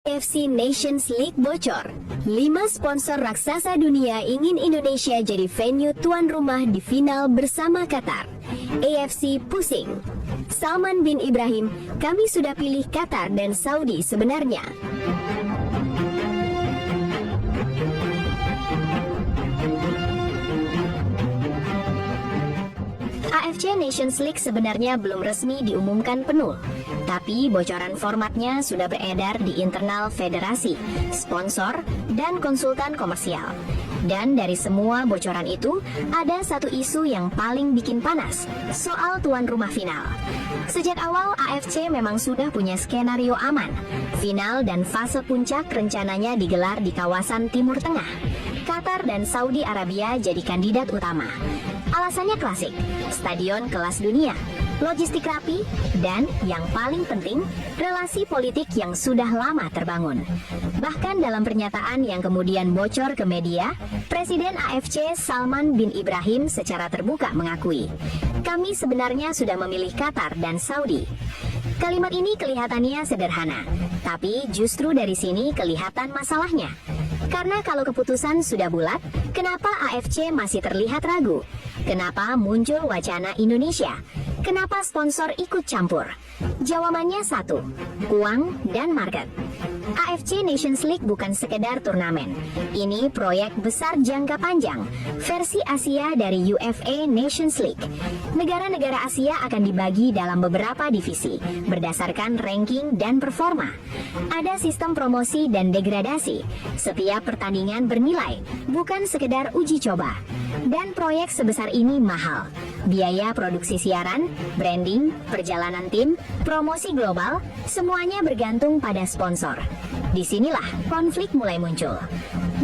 AFC Nations League bocor. 5 sponsor raksasa dunia ingin Indonesia jadi venue tuan rumah di final bersama Qatar. AFC pusing. Salman bin Ibrahim, kami sudah pilih Qatar dan Saudi sebenarnya. AFC Nations League sebenarnya belum resmi diumumkan penuh, tapi bocoran formatnya sudah beredar di internal federasi, sponsor, dan konsultan komersial. Dan dari semua bocoran itu, ada satu isu yang paling bikin panas, soal tuan rumah final. Sejak awal AFC memang sudah punya skenario aman. Final dan fase puncak rencananya digelar di kawasan Timur Tengah. Qatar dan Saudi Arabia jadi kandidat utama. Alasannya klasik, stadion kelas dunia, logistik rapi, dan yang paling penting, relasi politik yang sudah lama terbangun. Bahkan dalam pernyataan yang kemudian bocor ke media, Presiden AFC Salman bin Ibrahim secara terbuka mengakui, kami sebenarnya sudah memilih Qatar dan Saudi. Kalimat ini kelihatannya sederhana, tapi justru dari sini kelihatan masalahnya. Karena kalau keputusan sudah bulat, kenapa AFC masih terlihat ragu? Kenapa muncul wacana Indonesia? Kenapa sponsor ikut campur? Jawabannya satu, uang dan market. AFC Nations League bukan sekedar turnamen. Ini proyek besar jangka panjang, versi Asia dari UEFA Nations League. Negara-negara Asia akan dibagi dalam beberapa divisi, berdasarkan ranking dan performa. Ada sistem promosi dan degradasi. Setiap pertandingan bernilai, bukan sekedar uji coba. Dan proyek sebesar ini mahal. Biaya produksi siaran, branding, perjalanan tim, promosi global, semuanya bergantung pada sponsor. Disinilah konflik mulai muncul.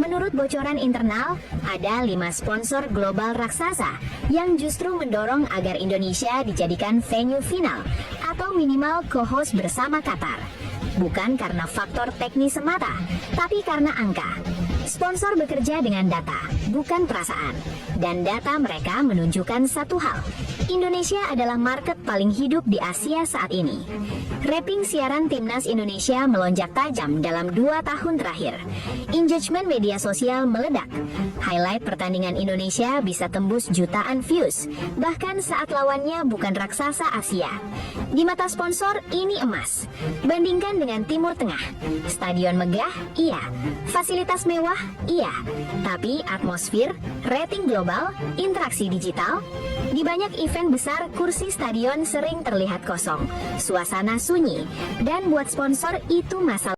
Menurut bocoran internal, ada 5 sponsor global raksasa yang justru mendorong agar Indonesia dijadikan venue final atau minimal co-host bersama Qatar. Bukan karena faktor teknis semata, tapi karena angka. Sponsor bekerja dengan data, bukan perasaan. Dan data mereka menunjukkan satu hal. Indonesia adalah market paling hidup di Asia saat ini. Rating siaran Timnas Indonesia melonjak tajam dalam 2 tahun terakhir. Engagement media sosial meledak. Highlight pertandingan Indonesia bisa tembus jutaan views, bahkan saat lawannya bukan raksasa Asia. Di mata sponsor, ini emas. Bandingkan dengan Timur Tengah. Stadion megah, iya. Fasilitas mewah, iya. Tapi atmosfer, rating global, interaksi digital, di banyak event besar, kursi stadion sering terlihat kosong, suasana sunyi, dan buat sponsor itu masalah.